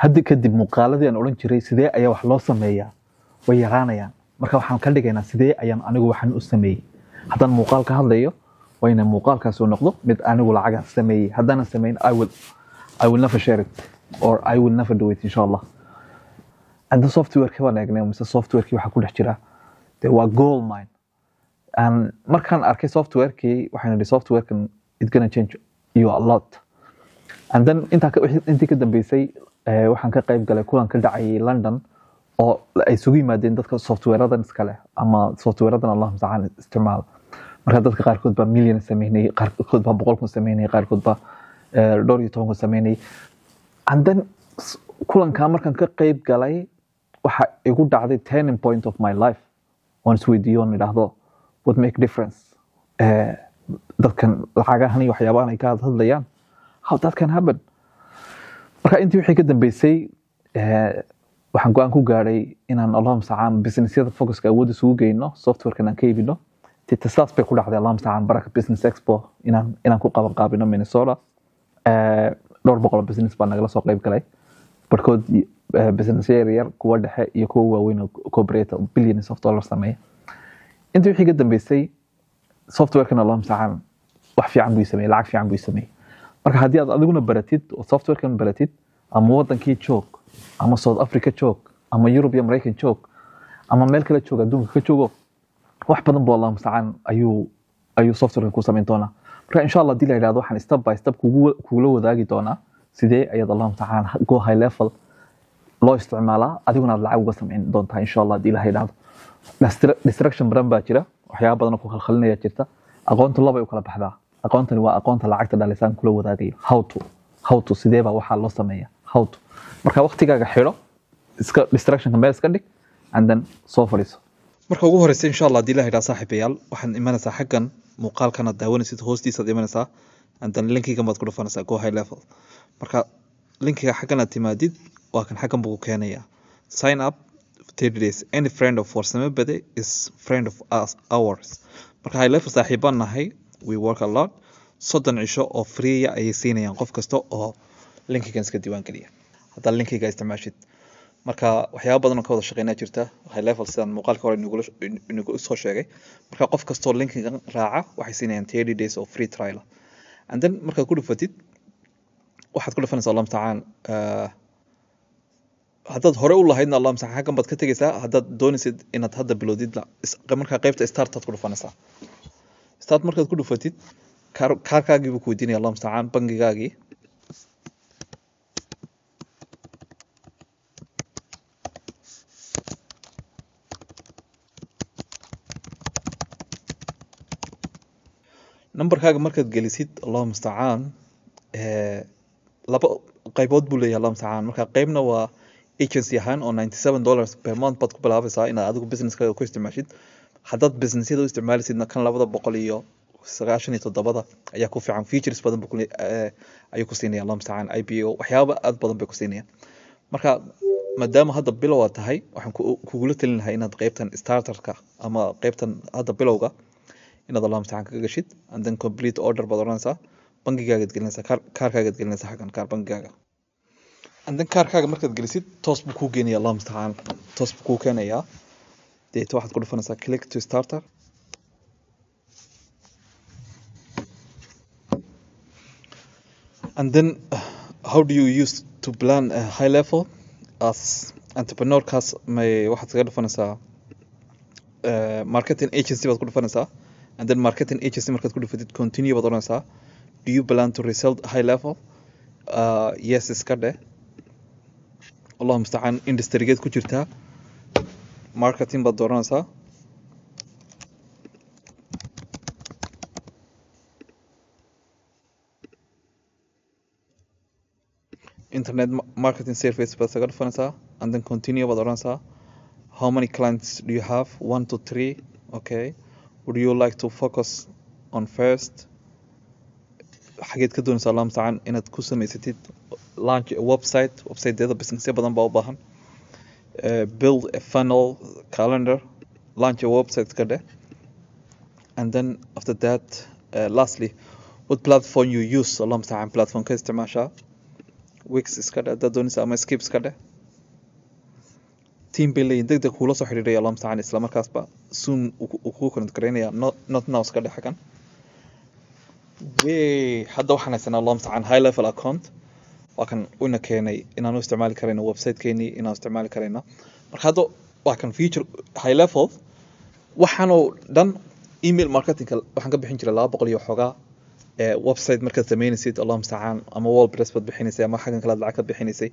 hadda kadib muuqaaladii aan oran jiray sidee ayaa wax loo sameeyaa way yaraanayaan marka waxaan ka dhigaynaa sidee ayaan anigu waxaan u sameeyay haddaan muuqaal ka hadlayo wayna muuqaalkaas oo noqdo mid anigu lacag sameeyay haddana sameyn I will never share it or I will never do it inshallah and the software ka wanaagna mise software ki waxa ku dhex jira waa gold mine and markaan arkay software ki waxaan idhi software kan it's going to change you a lot and then intii ka dambeysay waxaan ka qayb galay kulan ka dhacay London oo ay sugu yimaadeen dadka software-adan iskale ama software-adan Allah ta'ala isticmaal marka dadka qaarkood ba milyan sameynay qaarkood ba 100 kun sameynay qaarkood ba 12 kun sameynay and then kulanka markaan ka qayb galay waxa igu dhacday turning point of my life once with you on idhaahdo would make difference dadkan lacagahan iyo waxyaabahan ay ka hadlayaan how that can happen marka intii wixii ka dambeysay waxaan go'aan ku gaaray inaan Allah musta'aan businessyada focuska awood isugu geyno software-kan aan ka iibino tasaas bay ku dhacday Allah musta'aan baraka business expo inaan ku qaabino Minnesota dhowr boqol business baan nagala soo qayb galay barkood business yar kuwa dhexe iyo kuwa waaweyn oo corporate billions of dollars sameeya intii wixii ka dambeysay software-kan Allah musta'aan wax fiican buu sameeyay lacag fiican buu sameeyay marka haddii aad adiguna baratid oo software-kan baratid ama wadankii joog ama South Africa joog ama Europe iyo Mareykan joog ama meel kale joog adduunka ka joogo wax badan boo Allah musta'aan ayuu software-kan ku sameyn doonaa marka insha Allah dila ilaado waxaan step by step kuula wadaagi doonaa sidee ayad Allah musta'aan go high level loo isticmaalaa adiguna aad lacag uga sameyn doontaa insha Allah dila ilaado distraction badan baa jira waxyaabo badan oo ku khalkhalinaya jirta aqoonta laba ay u kala baxdaa aqoontani waa aqoonta lacagta dhalisaan kula wadaagayo how to sidee baa waxa loo sameeyaa how to marka waqtigaaga xiro iska distraction meel iska dhig and then soo fariiso marka ugu horeysa insha Allah hadii ilaahay saaxiibayaal waxaan imanaysaa xaggan muuqaalkana daawanaysid hoostiisa imanaysaa and then linkiga maad ku dhufanaysaa go high level marka linkiga xaggan aad timaadid waa kan xaggan buu keenayaa sign up 30 days any friend of Farsame Bade is friend of ours marka high level saaxiibaan nahay we work a lot soddon cisho oo free ay siinayaan qof kasta oo linkigan iska diiwaan geliya hadda linkiga isticmaashid marka waxyaabo badan oo ka wada shaqeynaa jirta high level sidaan muuqaalka hore inagu soo sheegay marka qof kasta oo linkigan raaca waxay siinayaan 30 days of free trial and then marka ku dhufatid waxaad ku dhufanaysaa Allah ta'ala haddaad hore u lahaydna Allah musta'aan xaggan baad ka tegaysaa haddaad doonaysid inaad hadda bilowdid marka qaybta start aad ku dhufanaysaa start markaad ku dhufatid kaarkaagii buu ku weydiinaya Allah musta'aan bangigaagii numberkaaga markaad gelisid Allah musta'aan laba qaybood buu leeyahay Allah musta'aan marka qaybna waa agency ahaan oo $97 per month baad ku bilaabaysaa inaad adigu businesskaaga ku isticmaashid haddaad businessyada u isticmaalisidna kan 297 ayaa ku fiican features badan ayuu ku siinaya Allah musta'aan IPO waxyaabo aad badan bay ku siinayaan marka maadaama hadda bilow aad tahay waxaan kugula talin lahaa inaad qaybtan starterka ama qaybtan hadda bilowga inaad Allah musta'aan ka gashid and then complete order baad oranaysaa bangigaaga gelinaysaa kaarkaaga gelinaysaa xagan kaar bangigaaga and then kaarkaaga markaad gelisid toos buu ku geenayaa Allah musta'aan toos buu ku keenayaa deeto waxaad ku dhufanaysaa click to starter and then how do you use to plan a high level as entrepreneur kaas may waxaad kaga dhufanaysaa marketing agency baad ku dhufanaysaa and then marketing agency markaad ku dhufatid continue baad oranaysaa do you plan to resell high level yes iska dheh Allah musta'aan industry-geed ku jirtaa marketing baad dooranaysaa internet marketing service baad kaga dhufanaysaa and then continue baad oranaysaa how many clients do you have 1 to 3 okay would you like to focus on first xageed ka doonaysaa Allah musta'aan inaad ku samaysatid launch a website-deeda business badan baa u baahan build a funnel calendar launch a website ka dheh and then after that lastly what platform you use Allah musta'aan platform ka isticmaashaa wix iska dheh haddaad doonaysa ama skip iska dheh team bay leeyihin degdeg kuula soo xidhiidhaya allah mustacaan isla markaasba soon uu kugu connect garaynaya not now iska dheh xagan hadda waxaan haysanaa allah mustacaan high level account waa kan una keenay inaan u isticmaali karayno website-keenii inaan isticmaali karayno marka hadda waa kan feature high level waxaanoo dhan email marketingka waxaan ka bixin jiray 200 iyo xogaa website markaad samaynaysid allah mustacaan ama wordpress baad bixinaysay ama xagan kale lacag ka bixinaysay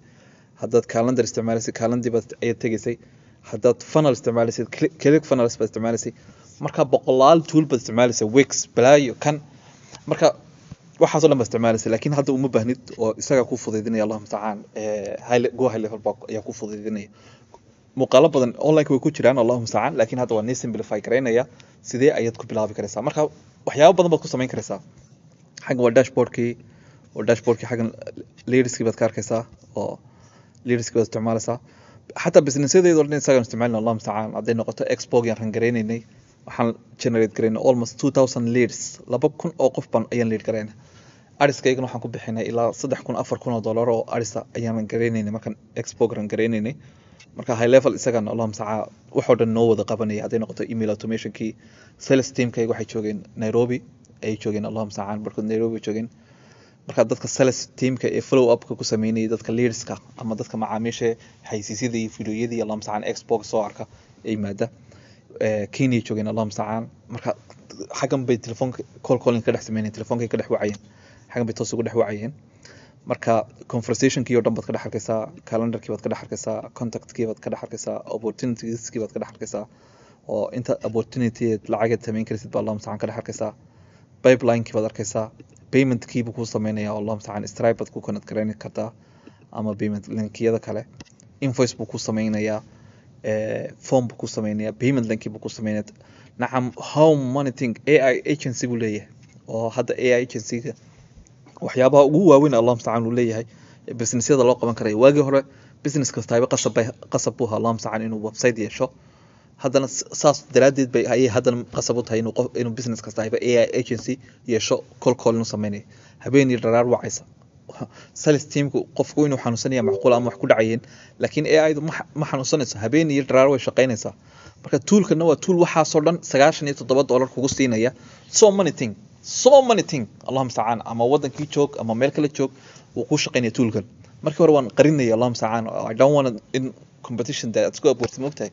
haddaad calendar isticmaalaysay calendar baad ayaad tegaysay haddaad funnel isticmaalaysay click funnels baad isticmaalaysay marka boqolaal tool baad isticmaalaysay wix balaayo kan marka waxaasoo dhan baad isticmaalaysay laakiin hadda uma baahnid oo isaga ku fududeynaya allah mustacaan go high level block ayaa ku fududeynaya muuqaalo badan online way ku jiraan allah mustacaan laakiin hadda waa nii simplify garaynaya sidee ayaad ku bilaabi karaysaa marka waxyaabo badan baad ku samayn karaysaa xaggan waa dashboardkii xaggan leadskii baad ka arkaysaa oo leadskii baad isticmaalaysaa xataa businessyadeeda oo dhan isagaan isticmaalina allah mustacaan hadday noqoto expo gaan ran garaynaynay waxaan generate garaynay almost 2000 leads 2000 oo qof baan ayaan lead garaynay ariskaygana waxaan ku bixinay ilaa 3000 4000 oo dollar oo arisa ayaan garaynaynay markaan expo ran garaynaynay marka high level isagana allah mustacaan waxoo dhan noo wada qabanaya hadday noqoto email automationkii sales teamkayga waxay joogeen Nairobi ay joogeen allah mustacaan barkood Nairobi joogeen marka dadka sales teamka ee follow up-ka ku sameynayay dadka leadska ama dadka macaamiisha haysiisyada iyo fiidiyoyadii allah mustacaan expo soo arka ay maada Kenya joogeen allah mustacaan marka xagan bay telefoonka calling ka dhex sameynayeen telefoonkay ka dhex wacayeen xagan bay toos ugu dhex wacayeen marka conversationkii oo dhan baad ka dhex arkaysaa calendarkii baad ka dhex arkaysaa contactkii baad ka dhex arkaysaa opportunitieskii baad ka dhex arkaysaa oo inta opportunity lacageed samayn karaysid baa allah mustacaan ka dhex arkaysaa pipeline-kii baad arkaysaa payment-kii buu ku sameynaya allah mustacaan Stripe baad ku connect garayn kartaa ama payment link-yada kale invoice buu ku sameynayaa form buu ku sameynayaa payment link buu ku sameynayaa nacam how many thing AI agency buu leeyahay oo hadda AI agency-ga waxyaabaha ugu waaweyn allah mustacaan uu leeyahay businessyada loo qaban karay waagii hore business kasta qasab buu allah mustacaan inuu website yeesho haddana saas daraadeed bay ayay haddana qasab u tahay inuu business kasta AI agency yeesho call inuu sameeyo habeen iyo dharaar wacaysa sales teamku qofku inuu xanuunsanaya macquul ama wax ku dhacayeen laakiin AI ma xanuunsanayso habeen iyo dharaar way shaqaynaysaa marka toolkana waa tool waxa soo dhan $97 kugu siinaya so many thing allah mustacaan ama wadankii joog ama meel kale joog uu ku shaqaynaya toolkan markii hore waan qarinaya allah mustacaan I don't want in competition that it's go up moogtahay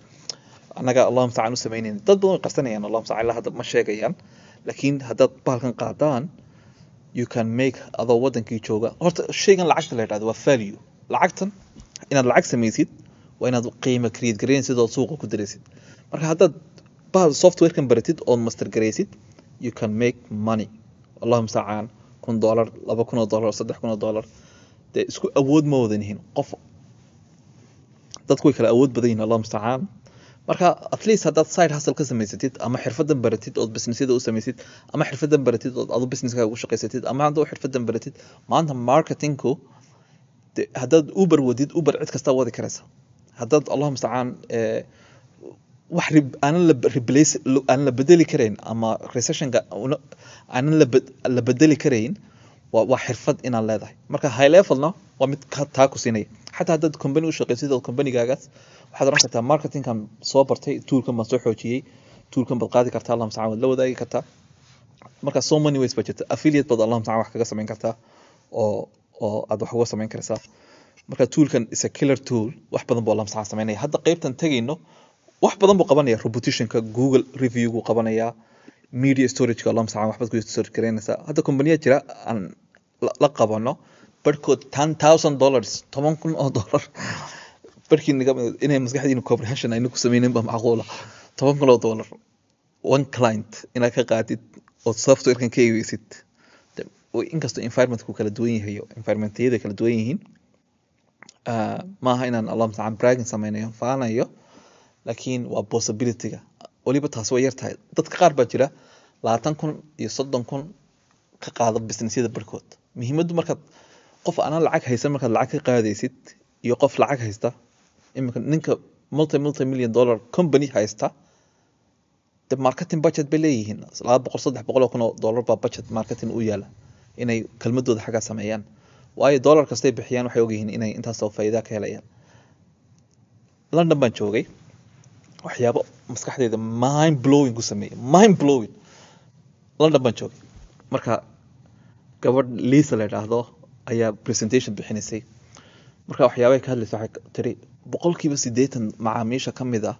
anaga allah mustacaan u sameynayna dad badan qarsanayaan allah mustacaan hadda ma sheegayaan laakiin haddaad bahalkan qaadaan you can make adoo wadankii jooga horta shaygan lacagta la yiraahdo waa value lacagtan inaad lacag samaysid waa inaad qiimo create garaysid oo suuqa ku diraysid marka haddaad bahal software-kan baratid oo master garaysid you can make money allah mustacaan $1 $2,000 $3,000 de isku awood ma wadan yihiin qof dadku way kala awood badan yihiin allah mustacaan marka at least haddaad side hustle ka samaysatid ama xirfadan baratid oo businessyada u samaysid ama xirfadan baratid oo adu businesskaaga u shaqaysatid ama haddaad xirfadan baratid maanta marketingku haddaad Uber wadid Uber cid kasta wadi karaysa haddaad allah mustacaan wax aanan la bedeli karayn ama recessionka aanan la bedeli karayn waa xirfad inaan leedahay marka high levelna waa mid taa ku siinaya xataa haddaad company u shaqaysid oo company-gaagaas waxaad oran kartaa marketingkan soo bartay toolkan baan soo xoojiyey toolkan baad qaadi kartaa allah mustacaan waad la wadaagi kartaa marka so many ways baa jirta affiliate baad allah mustacaan wax kaga samayn kartaa oo aad wax uga samayn karaysaa marka toolkan is a killer tool wax badan buu allah mustacaan samaynaya hadda qaybtan tagayno wax badan buu qabanaya reputationka Google review-gu qabanaya media storage-ka allah mustacaan waxbaad ku storage garaynaysaa hadda company jira aan la qabano barkood $10,000 $10,000 barkii inay maskaxdiina comprehension aynu ku sameeyeen ba macquul ah $10,000 one client inaad ka qaadid oo software-kan ka iibsid inkastoo environment-ku kala duwan yahay environment-yada kala duwan yihiin maaha inaan allah mustacaan bragging sameynayo faanayo laakiin waa possibility-ga waliba taas way yartahay dadka qaar baa jira 20,000 iyo 30,000 ka qaada businessyada barkood muhiimaddu markaad qof aan lacag haysan markaad lacag ka qaadaysid iyo qof lacag haysta imika ninka multi million dollar company haysta the marketing budget bay leeyihiin $200,000-300,000 baa budget marketing u yaala inay kalmadooda xaga sameeyaan waayo dollar kastay bixiyaan waxay ogyihiin inay intaasoo faa'iido ka helayaan. London baan joogay, waxyaabo maskaxdayda mind blowing ku sameeyay, mind blowing. London baan joogay, marka gabadh Lisa la yidhaahdo ayaa presentation bixinaysay. Marka waxyaabay ka hadlaysa waxay tiri 80% macaamiisha ka mid ah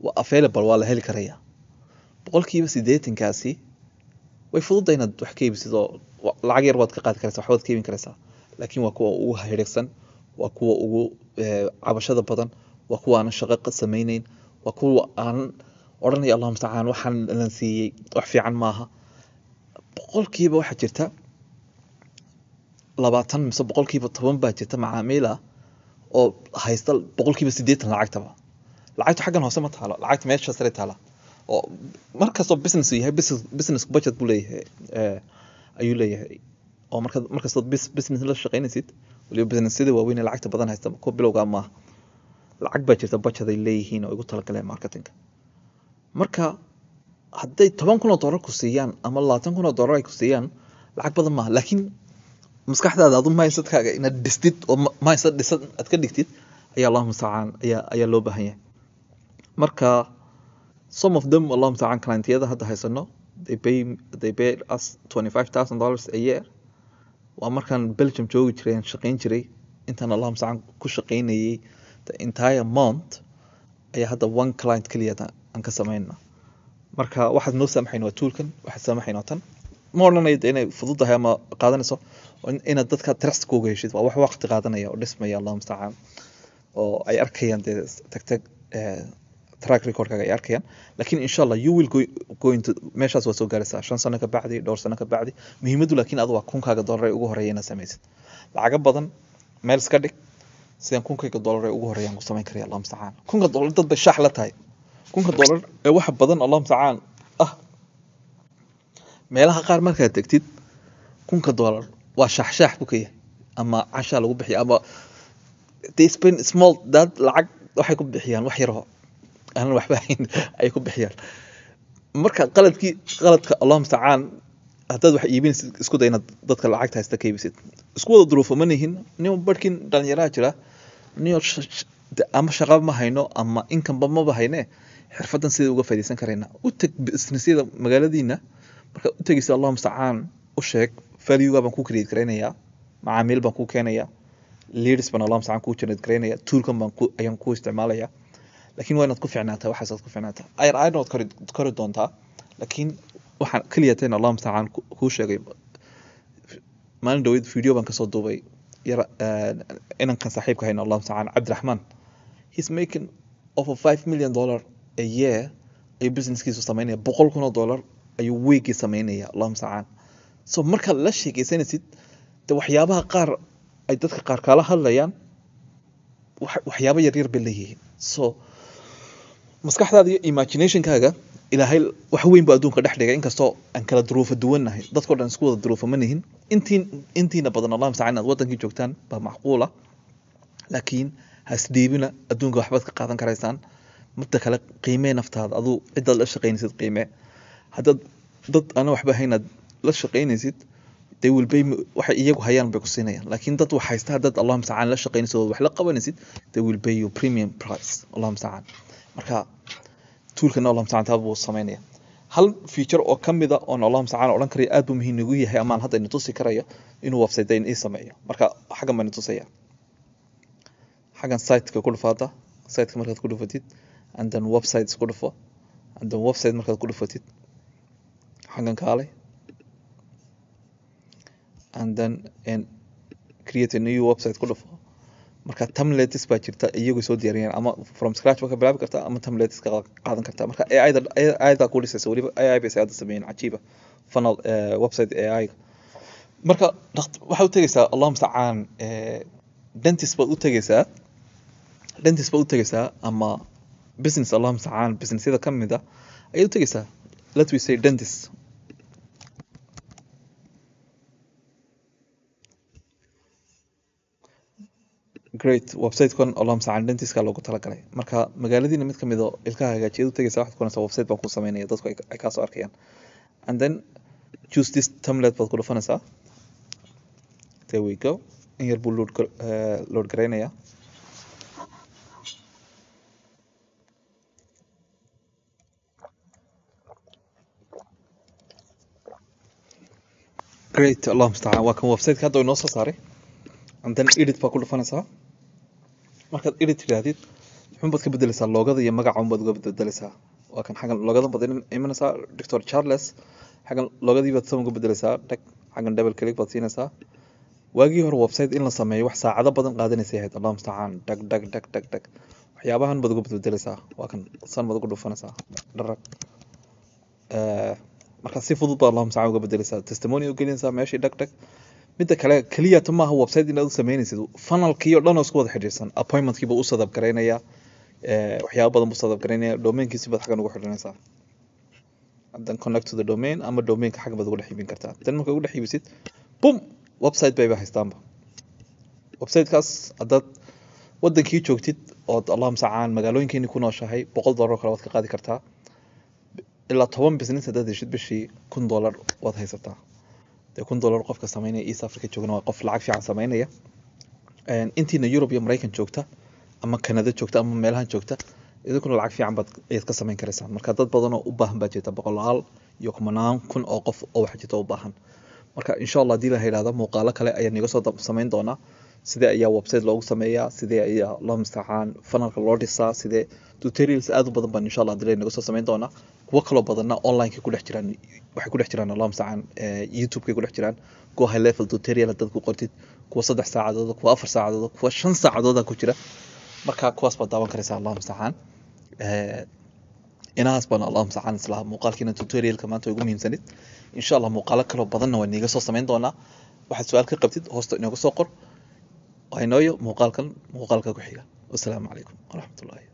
waa available, waa la heli karayaa. 80% kaasi way fududahay inaad wax ka iibsid oo lacag yar waad ka qaadi karaysaa, waxbaad ka iibin karaysaa. Laakiin waa kuwa ugu hareeraysan, waa kuwa ugu cabashada badan, waa kuwa aan shaqo samaynayn, waa kuwa aan odhanay Allahumma musta'aan waxaan la siiyay wax fiican maaha. 100% waxa jirta 20 mise 10% baa jirta macaamiil ah oo haysta 80% lacagtaba. Lacagtu xaggan hoose ma taalo, lacagtu meesha sare taala. oo markastoo business yahay business budget buu leeyahay ayuu leeyahay. oo markastoo business la shaqeynaysid waliba businessyada waaweyn ee lacagta badan haysta kuwa bilowga ma lacag baa jirta budget ay leeyihiin oo ugu talagaleen marketing. Marka hadday $10,000 ku siiyaan ama $20,000 ay ku siiyaan lacag badan maaha, laakiin maskaxdaada adu mindsetkaaga inaad dhistid oo mindset dhisan aad ka dhigtid ayaa Allahumma musta'aan ayaa loo baahan yahay. Marka some of them Allahumma musta'aan clientiyada hadda haysano they pay us $25,000 a year. waa markaan Belgium joogi jiray aan shaqeyn jiray intaan Allahumma musta'aan ku shaqeynayay the entire month ayaa hadda one client kaliya aan ka sameynaa. Marka waxaad noo saamaxayn waa toolkan, waxaad saamaxayn waa tan. Ma odhanayo inay fududahay ama qaadanayso inaad dadka trust kuuga heshid, waa wax waqti qaadanaya oo dhismaya Allahumma musta'aan oo ay arkayaan tag track recordkaaga ay arkayaan. laakiin inshallah you will go into meeshaas waa soo gaaraysaa 5 sano ka bacdi, 2 sano ka bacdi. muhiimadu laakiin adu waa $1,000 ugu horeeya inaad samaysid. lacaga badan meel iska dhig, sidaan $1,000 ugu horeeyaan ku samayn karaya Allahumma musta'aan. $1,000 dad bay shaax la tahay. $1,000 ee wax badan Allahumma musta'aan meelaha qaar markaad tagtid $1,000 waa shaax buu ka yahay ama casha lagu bixiyo ama they spend small dad lacag waxay ku bixiyaan wax yar oo aan waxba hayn ay ku bixiyaan. marka qaladka Allahumma musta'aan haddaad wax iibinaysid isku day inaad dadka lacagta haysta ka iibisid. isku wada duruufo ma nihin, nin barkin dhalinyarada jira nin ama shaqo ma hayno ama income ma bahayne xirfadan sidii uga faa'iideysan karayna u tag businessyada magaaladiina. marka u tagaysa Allahumma musta'aan u sheeg value baan ku create karaynayaa, macaamiil baan ku keenayaa, leaders baan Allahumma musta'aan ku generate karaynayaa, toolkan ayaan ku isticmaalayaa. laakiin waa inaad ku fiicnaataa, waxaad ku fiicnaataa ayar kori doontaa. laakiin waxaan kaliya teen Allahumma musta'aan ku sheegay maalin dhaweyd video baan kasoo duubay inankan saaxiibka hayna Allahumma musta'aan Cabdiraxmaan. he's making over $5 million a year ay businesskiisu sameynaya. $100,000 ayuu weekii sameynaya Allahumma musta'aan. so marka la sheekaysanaysid waxyaabaha qaar ay dadka qaar kala hadlayaan waxyaabo yar bay leeyihiin. so maskaxdaada iyo imaginationkaaga ilaahay wax weyn baa adduunka dhex dhigay, inkastoo aan kala duruufo duwannahay. dadkoo dhan isku wada duruufo ma nihin. intiina badan Allahumma musta'aan inaad wadankii joogtaan baa macquula, laakiin hasdhiibina, adduunka waxbaad ka qaadan karaysaan. midda kale qiimee naftaada, aduu cidaad la shaqaynaysid qiimee. haddaad dad ana waxba haynaad la shaqaynaysid they will pay waxay iyagu hayaan bay ku siinayaan. laakiin dad wax haysta haddaad Allahumma musta'aan la shaqaynaysid oo wax la qabanaysid they will pay you premium price Allahumma musta'aan. marka toolkan Allahumma musta'aan taa buu sameynaya. hal feature oo kamid ah oo Allahumma musta'aan odhan karayo aad buu muhiim ugu yahay amaan hadda inuu tusi karayo inuu website ii sameeyo. marka xagan baan tusaya, xagan site-ka ku dhufaada, site-ka markaad ku dhufatid and then websites ku dhufo and then website markaad ku dhufatid xagan kaalay and then create a new website ku dhufo. marka templates baa jirta iyagu soo diyaariyeen ama from scratch ka bilaabi kartaa ama templates ka qaadan kartaa. marka AI ku dhisaysa waliba AI bay sayada sameeyeen cajiiba funnel website AI. marka waxa u tagaysaa Allahumma musta'aan dentist baad u tagaysaa ama business Allahumma musta'aan businessyada kamid ah ayaad u tagaysaa. let we say dentist. great website-kan Allahumma musta'aan dentist-ka loogu talagalay. marka magaaladiina mid kamid oo ilkaha hagaajiya u tagaysaa, waxaad ku qoraysaa website baan ku sameynaya dadku ay ka soo arkayaan and then choose this template baad ku dhufanaysaa. there we go in yar buu load garaynaya. Great, Allah musta'an. Waa kan website ka hadda inoo soo saaray, and then edit baa ku dhufanaysaa. Markaad edit tirahdid wuxuun baad ka bedelaysaa loogada iyo magaca un baad uga bedelaysaa. Waa kan xagan loogadan baad imanaysaa Dr. Charles, xagan loogadii baad soo uga bedelaysaa, tag xagan double click baad siinaysaa. waagii hore website in la sameeyo wax saacado badan qaadanaysay ahayd, Allah musta'an. Tag waxyaabahan baad uga bedelaysaa. Waa kan san baad ugu dhufanaysaa dharag. marka si fudud baa Allah musta'an uga bedelaysaa. Testimonial gelinaysaa meeshii tag midda kale kaliya tuma ha website inaad u sameynaysid funnelkii oo dhan oo isku wada xiriirsan, appointmentkii buu u sadab gareynaya, waxyaabo badan buu sadab gareynaya, domainkiisa baad xagan ugu xiriirinaysaa. Then connect to the domain ama domainka xag baad ugu dhex iibin kartaa. Then marka ugu dhex iibisid boom website bay haystaanba. Websitekaas haddaad wadankii joogtid oo Allah musta'an magaalooyinkeeni ku nooshahay $100 kale waad ka qaadi kartaa. ilaa 10 business haddaad heshid bishii $1,000 waad haysataa. $1,000 qofka sameynaya East Africa joogna waa qof lacag fiican sameynaya. intiina Europe iyo Mareykan joogta ama Canada joogta ama meelahan joogta idinkuna lacag fiican baad ka sameyn karaysaa. Marka dad badan oo u baahan baa jirta, 100 iyo 10,000 oo qof oo wax jirta u baahan. marka insha Allah hadii la yiraahdo muuqaalo kale ayaan iga soo sameyn doonaa, sidee ayaa website loogu sameeyaa, sidee ayaa Allah musta'an funnelka loo dhisaa, sidee tutorials aad u badan baan insha Allah hadii la iga soo sameyn doonaa. kuwa kale badanna online ku dhex jiraan, waxay ku dhex jiraan Allah musta'an YouTube ku dhex jiraan. kuwa high level tutorial dad ku qortid, kuwa 3 saacadood, kuwa 4 saacadood, kuwa 5 saacadood ku jira. marka kuwaas baad daawan karaysaa Allah musta'an. inaas baan Allah musta'an isla muuqaalkiina tutorialka maanta ugu muhiimsanid. insha Allah muuqaalo kale badanna waan iga soo sameyn doonaa. waxaad su'aal ka qabtid hoosta inooga soo qor. waa inooyo muuqaalka ku xiga. Wassalaamu calaykum wa rahmatullahi